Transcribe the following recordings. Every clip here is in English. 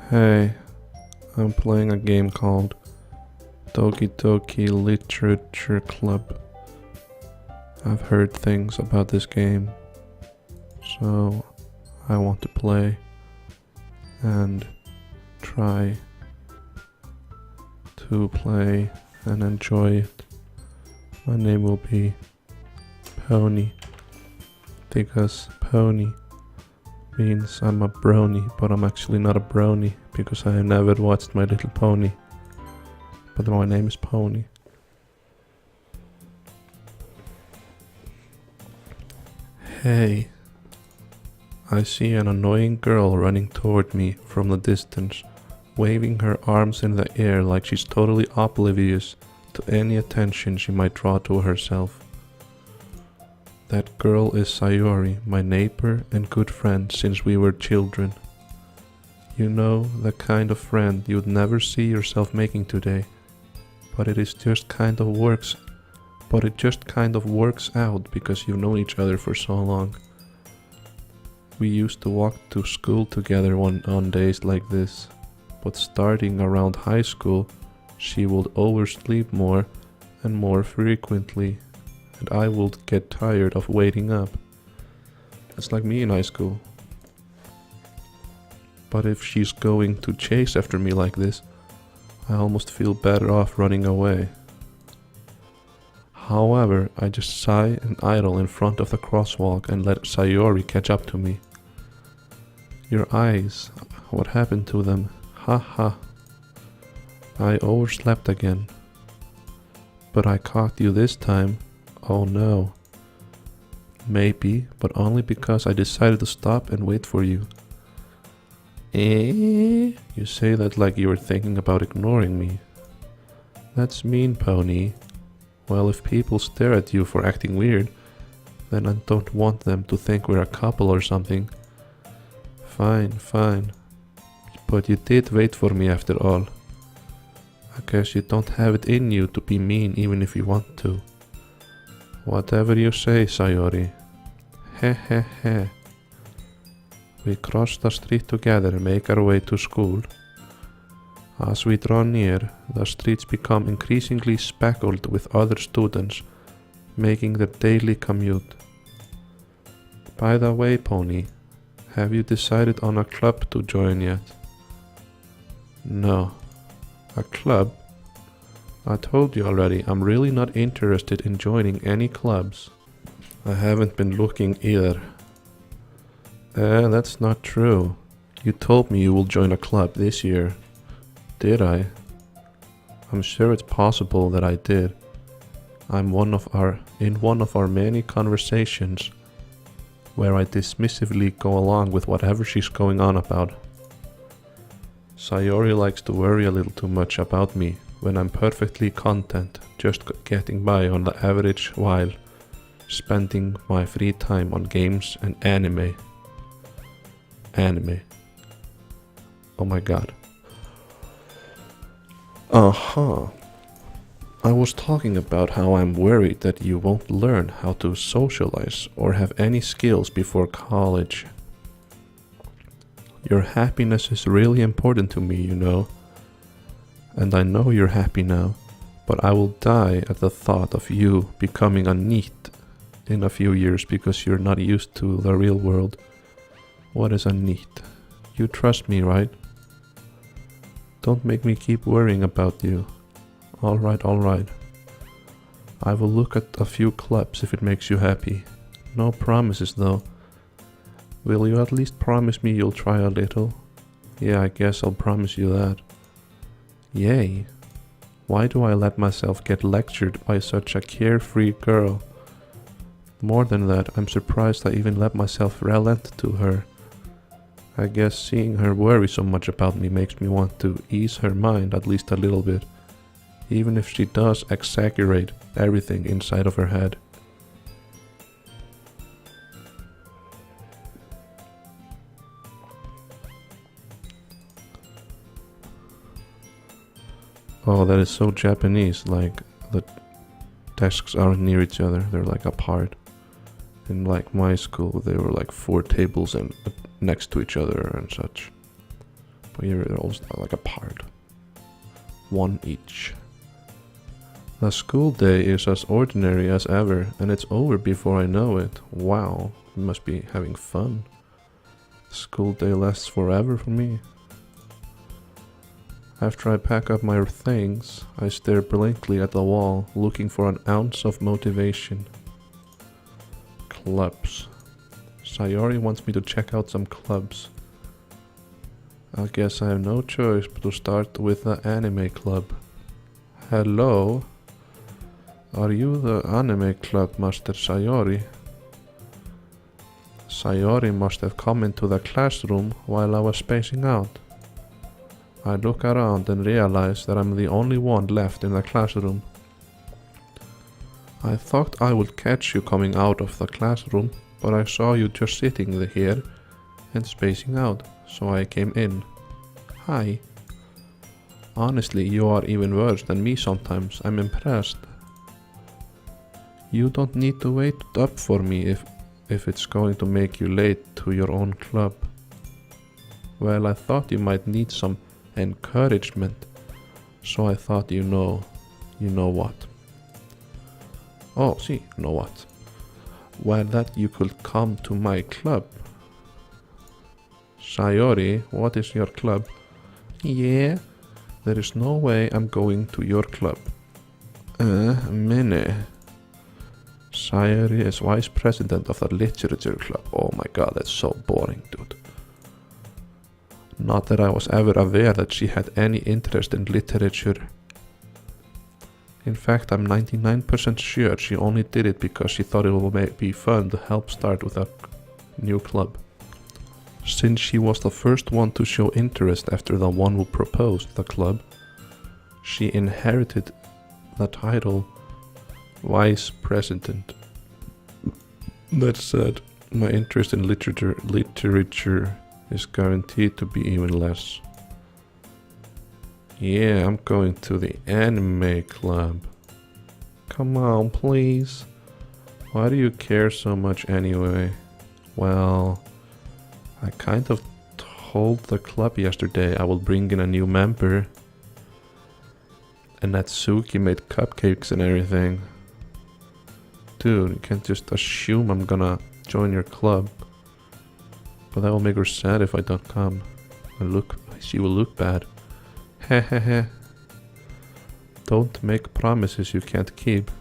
Hey, I'm playing a game called Doki Doki Literature Club. I've heard things about this game, so I want to play and try to play and enjoy it. My name will be Pony, because pony means I'm a brony, but I'm actually not a brony because I never watched My Little Pony. But my name is Pony. Hey, I see an annoying girl running toward me from the distance, waving her arms in the air like she's totally oblivious to any attention she might draw to herself. That girl is Sayori, my neighbor and good friend since we were children. You know, the kind of friend you'd never see yourself making today, but it just kind of works out because you've known each other for so long. We used to walk to school together on days like this, but starting around high school, she would oversleep more and more frequently, and I would get tired of waiting up. It's like me in high school. But if she's going to chase after me like this, I almost feel better off running away. However, I just sigh and idle in front of the crosswalk and let Sayori catch up to me. Your eyes, what happened to them? Ha ha. I overslept again. But I caught you this time. Oh no. Maybe, but only because I decided to stop and wait for you. You say that like you were thinking about ignoring me. That's mean, Pony. Well, if people stare at you for acting weird, then I don't want them to think we're a couple or something. Fine. But you did wait for me after all. I guess you don't have it in you to be mean even if you want to. Whatever you say, Sayori. He. We cross the street together and make our way to school. As we draw near, the streets become increasingly speckled with other students, making their daily commute. By the way, Pony, have you decided on a club to join yet? No. A club? I told you already, I'm really not interested in joining any clubs. I haven't been looking either. That's not true. You told me you will join a club this year. Did I? I'm sure it's possible that I did. In one of our many conversations where I dismissively go along with whatever she's going on about. Sayori likes to worry a little too much about me when I'm perfectly content just getting by on the average while spending my free time on games and anime. Oh my god. I was talking about how I'm worried that you won't learn how to socialize or have any skills before college. Your happiness is really important to me, you know. And I know you're happy now, but I will die at the thought of you becoming a NEET in a few years because you're not used to the real world. What is a NEET? You trust me, right? Don't make me keep worrying about you. Alright. I will look at a few clubs if it makes you happy. No promises though. Will you at least promise me you'll try a little? Yeah, I guess I'll promise you that. Yay. Why do I let myself get lectured by such a carefree girl? More than that, I'm surprised I even let myself relent to her. I guess seeing her worry so much about me makes me want to ease her mind at least a little bit, even if she does exaggerate everything inside of her head. Oh, that is so Japanese, like the desks aren't near each other, they're like apart. In like my school, they were like 4 tables and next to each other and such. You're almost like a part. One each. The school day is as ordinary as ever, and it's over before I know it. Wow, we must be having fun. School day lasts forever for me. After I pack up my things, I stare blankly at the wall, looking for an ounce of motivation. Clubs. Sayori wants me to check out some clubs. I guess I have no choice but to start with the anime club. Hello? Are you the anime club master Sayori? Sayori must have come into the classroom while I was spacing out. I look around and realize that I'm the only one left in the classroom. I thought I would catch you coming out of the classroom, but I saw you just sitting here and spacing out, so I came in. Hi. Honestly, you are even worse than me sometimes. I'm impressed. You don't need to wait up for me if it's going to make you late to your own club. Well, I thought you might need some encouragement, so I thought you know what. Oh, see, you know what. Well, that you could come to my club. Sayori, what is your club? Yeah, there is no way I'm going to your club. Minnie. Sayori is vice president of the literature club. Oh my god, that's so boring, dude. Not that I was ever aware that she had any interest in literature. In fact, I'm 99% sure she only did it because she thought it would be fun to help start with a new club. Since she was the first one to show interest after the one who proposed the club, she inherited the title Vice President. That said, my interest in literature is guaranteed to be even less. Yeah, I'm going to the anime club. Come on, please. Why do you care so much anyway? Well, I kind of told the club yesterday I will bring in a new member. And Natsuki made cupcakes and everything. Dude, you can't just assume I'm gonna join your club. But that will make her sad if I don't come. She will look bad. Hehehe. Don't make promises you can't keep.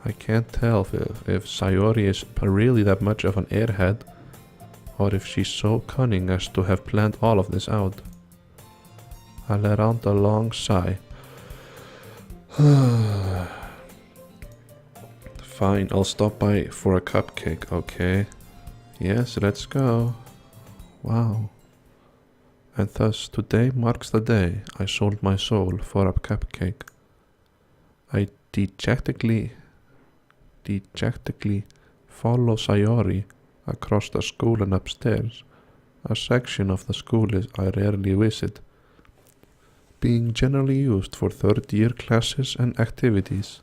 I can't tell if Sayori is really that much of an airhead, or if she's so cunning as to have planned all of this out. I let out a long sigh. Fine, I'll stop by for a cupcake, okay? Yes, let's go. Wow. And thus, today marks the day I sold my soul for a cupcake. I dejectedly follow Sayori across the school and upstairs, a section of the school I rarely visit, being generally used for third-year classes and activities.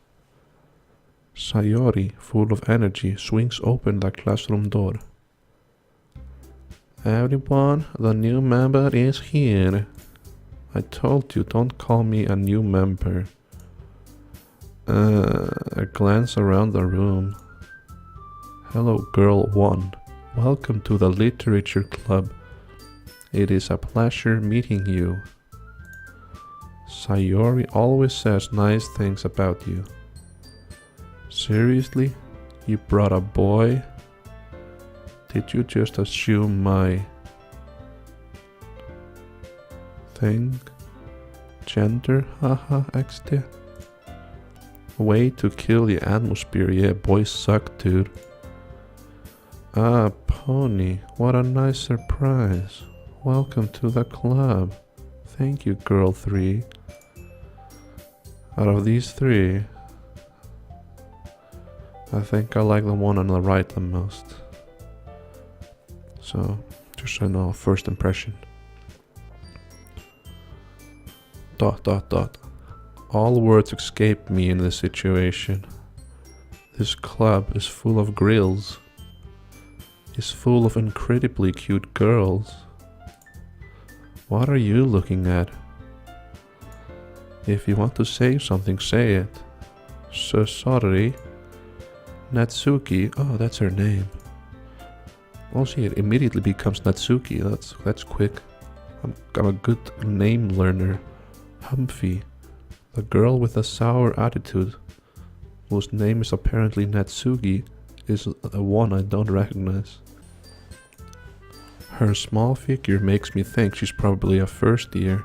Sayori, full of energy, swings open the classroom door. Everyone, the new member is here. I told you, don't call me a new member. A glance around the room. Hello, girl 1. Welcome to the literature club. It is a pleasure meeting you. Sayori always says nice things about you. Seriously? You brought a boy? Did you just assume my thing? Gender? Haha, XD. Way to kill the atmosphere, yeah, boys suck, dude. Ah, Pony, what a nice surprise. Welcome to the club. Thank you, girl 3. Out of these 3, I think I like the one on the right the most. So, just so you know, first impression. ... All words escape me in this situation. This club is full of grills. is full of incredibly cute girls. What are you looking at? If you want to say something, say it. So sorry. Natsuki, oh, that's her name. Oh, see, it immediately becomes Natsuki. That's quick. I'm a good name learner. Humphy, the girl with a sour attitude, whose name is apparently Natsuki, is the one I don't recognize. Her small figure makes me think she's probably a first year.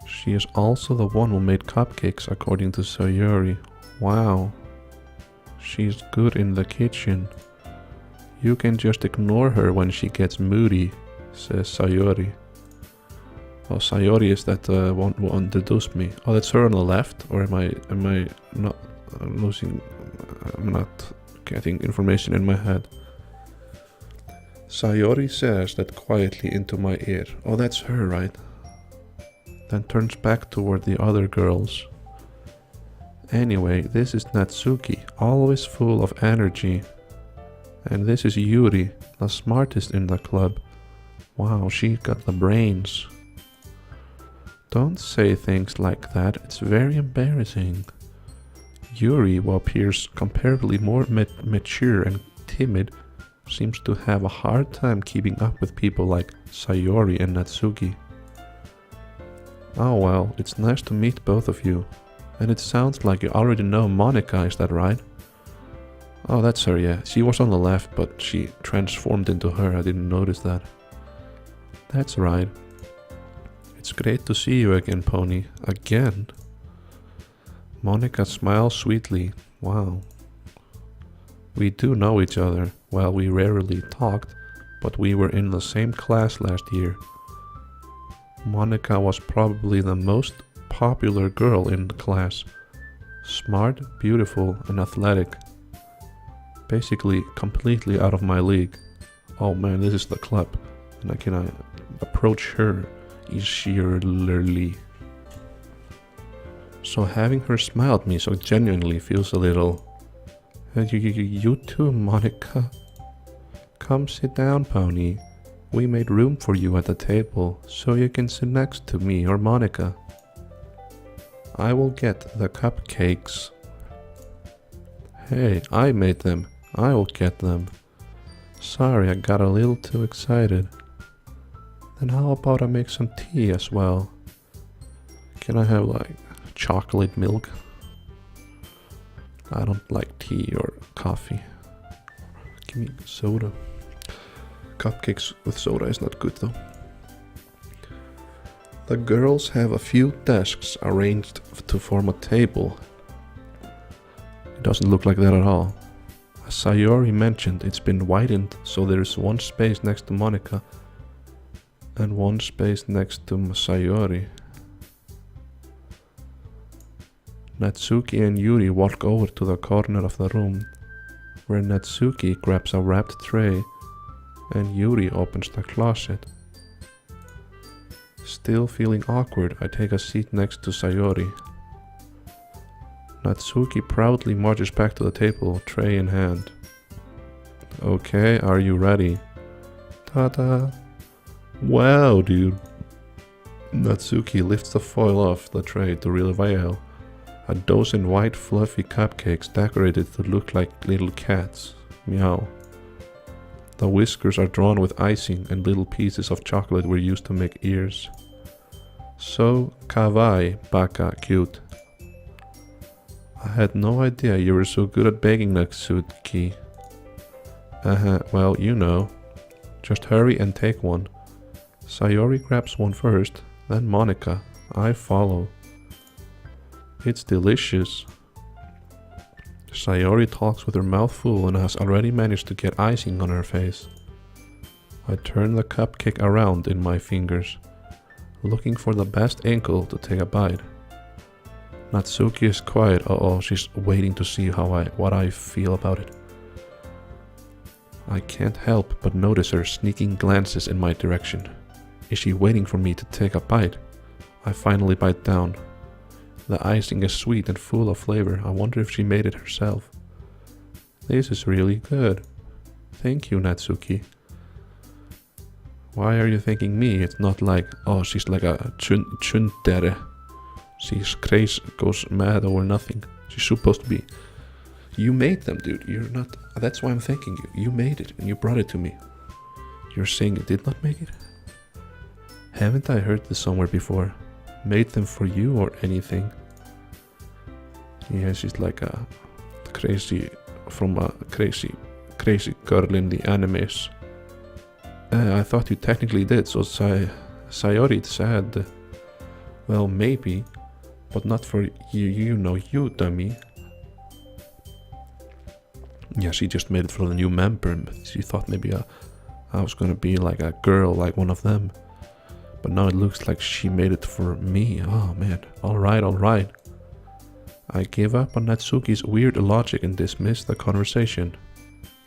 She is also the one who made cupcakes, according to Sayori. Wow. She's good in the kitchen. You can just ignore her when she gets moody, says Sayori. Oh, Sayori is that one who introduced me. Oh, that's her on the left? Or am I not losing... I'm not getting information in my head. Sayori says that quietly into my ear. Oh, that's her, right? Then turns back toward the other girls. Anyway, this is Natsuki, always full of energy. And this is Yuri, the smartest in the club. Wow, she got the brains. Don't say things like that, it's very embarrassing. Yuri, who appears comparably more mature and timid, seems to have a hard time keeping up with people like Sayori and Natsuki. Oh well, it's nice to meet both of you. And it sounds like you already know Monica, is that right? Oh, that's her, yeah. She was on the left, but she transformed into her. I didn't notice that. That's right. It's great to see you again, Pony. Again? Monica smiles sweetly. Wow. We do know each other. Well, we rarely talked, but we were in the same class last year. Monica was probably the most popular girl in the class. Smart, beautiful, and athletic. Basically, completely out of my league. Oh man, this is the club. And I can approach her easily. So having her smile at me so genuinely feels a little... You too, Monica. Come sit down, Pony. We made room for you at the table, so you can sit next to me or Monica. I will get the cupcakes. Hey, I made them. I will get them. Sorry, I got a little too excited. Then how about I make some tea as well? Can I have like chocolate milk? I don't like tea or coffee. Give me soda. Cupcakes with soda is not good though. The girls have a few desks arranged to form a table. It doesn't look like that at all. As Sayori mentioned, it's been widened so there's one space next to Monica and one space next to Sayori. Natsuki and Yuri walk over to the corner of the room, where Natsuki grabs a wrapped tray and Yuri opens the closet. Still feeling awkward, I take a seat next to Sayori. Natsuki proudly marches back to the table, tray in hand. Okay, are you ready? Ta-da! Wow, dude! Natsuki lifts the foil off the tray to reveal a dozen white fluffy cupcakes decorated to look like little cats. Meow. The whiskers are drawn with icing and little pieces of chocolate were used to make ears. So kawaii, baka, cute. I had no idea you were so good at baking, Natsuki. Well, you know. Just hurry and take one. Sayori grabs one first, then Monica. I follow. It's delicious. Sayori talks with her mouth full and has already managed to get icing on her face. I turn the cupcake around in my fingers, looking for the best angle to take a bite. Natsuki is quiet. Uh-oh, she's waiting to see what I feel about it. I can't help but notice her sneaking glances in my direction. Is she waiting for me to take a bite? I finally bite down. The icing is sweet and full of flavor. I wonder if she made it herself. This is really good. thank you, Natsuki. Why are you thanking me? It's not like, oh, she's like a tsundere. She's crazy, goes mad over nothing. She's supposed to be. You made them, dude. You're not. That's why I'm thanking you. You made it and you brought it to me. You're saying you did not make it? Haven't I heard this somewhere before? Made them for you or anything? Yeah, she's like a crazy, from a crazy girl in the animes. I thought you technically did, so Sayori said, well, maybe, but not for you, you dummy. Yeah, she just made it for the new member. She thought maybe I was gonna be like a girl, like one of them. But now it looks like she made it for me. Oh man, alright. I gave up on Natsuki's weird logic and dismissed the conversation.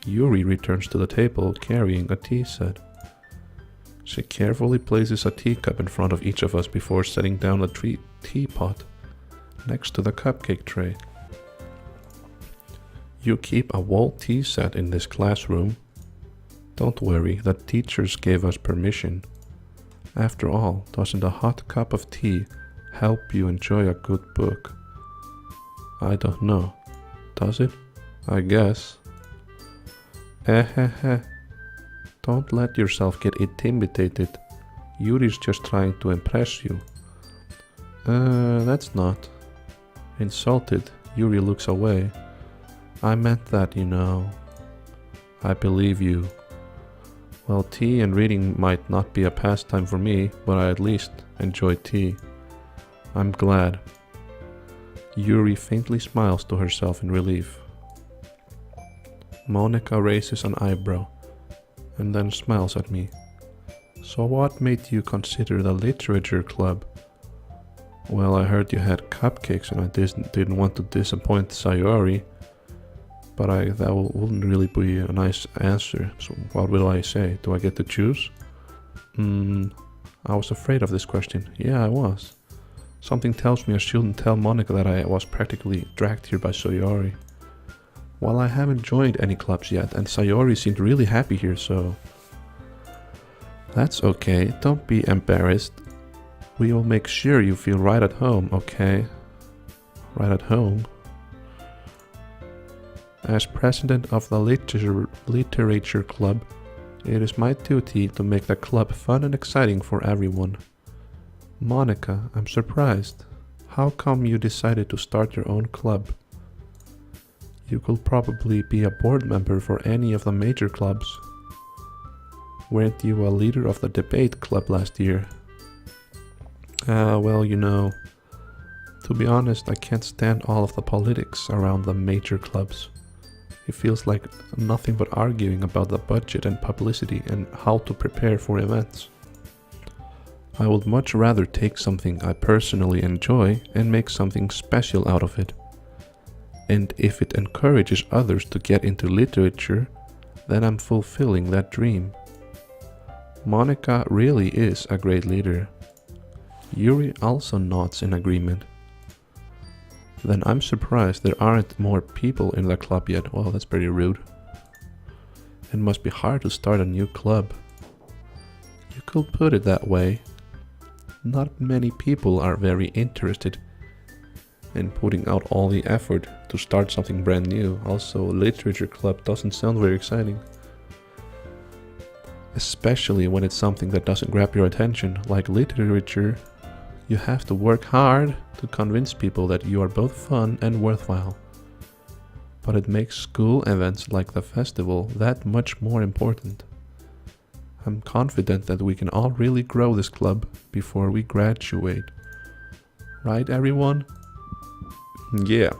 Yuri returns to the table carrying a tea set. She carefully places a teacup in front of each of us before setting down a teapot next to the cupcake tray. You keep a wall tea set in this classroom? Don't worry, the teachers gave us permission. After all, doesn't a hot cup of tea help you enjoy a good book? I don't know. Does it? I guess. Don't let yourself get intimidated. Yuri's just trying to impress you. That's not. Insulted, Yuri looks away. I meant that, you know. I believe you. Well, tea and reading might not be a pastime for me, but I at least enjoy tea. I'm glad. Yuri faintly smiles to herself in relief. Monika raises an eyebrow and then smiles at me. So what made you consider the literature club? Well, I heard you had cupcakes and I didn't want to disappoint Sayori, but that wouldn't really be a nice answer, so what will I say? Do I get to choose? I was afraid of this question. Yeah, I was. Something tells me I shouldn't tell Monika that I was practically dragged here by Sayori. Well, I haven't joined any clubs yet, and Sayori seemed really happy here, so... That's okay, don't be embarrassed. We will make sure you feel right at home, okay? Right at home? As president of the literature club, it is my duty to make the club fun and exciting for everyone. Monika, I'm surprised. How come you decided to start your own club? You could probably be a board member for any of the major clubs. Weren't you a leader of the debate club last year? Well, you know, to be honest, I can't stand all of the politics around the major clubs. It feels like nothing but arguing about the budget and publicity and how to prepare for events. I would much rather take something I personally enjoy and make something special out of it. And if it encourages others to get into literature, then I'm fulfilling that dream. Monika really is a great leader. Yuri also nods in agreement. Then I'm surprised there aren't more people in the club yet. Well, that's pretty rude. It must be hard to start a new club. You could put it that way. Not many people are very interested in putting out all the effort to start something brand new. Also, a literature club doesn't sound very exciting. Especially when it's something that doesn't grab your attention, like literature. You have to work hard to convince people that you are both fun and worthwhile. But it makes school events like the festival that much more important. I'm confident that we can all really grow this club before we graduate. Right, everyone? Yeah,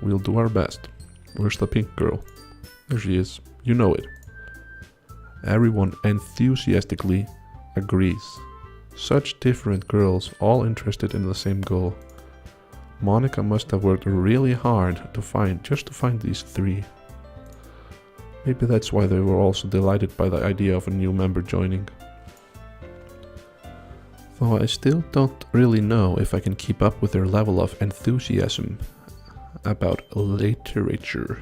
we'll do our best. Where's the pink girl? There she is. You know it. Everyone enthusiastically agrees. Such different girls, all interested in the same goal. Monika must have worked really hard to find these three. Maybe that's why they were also delighted by the idea of a new member joining. Though I still don't really know if I can keep up with their level of enthusiasm about literature.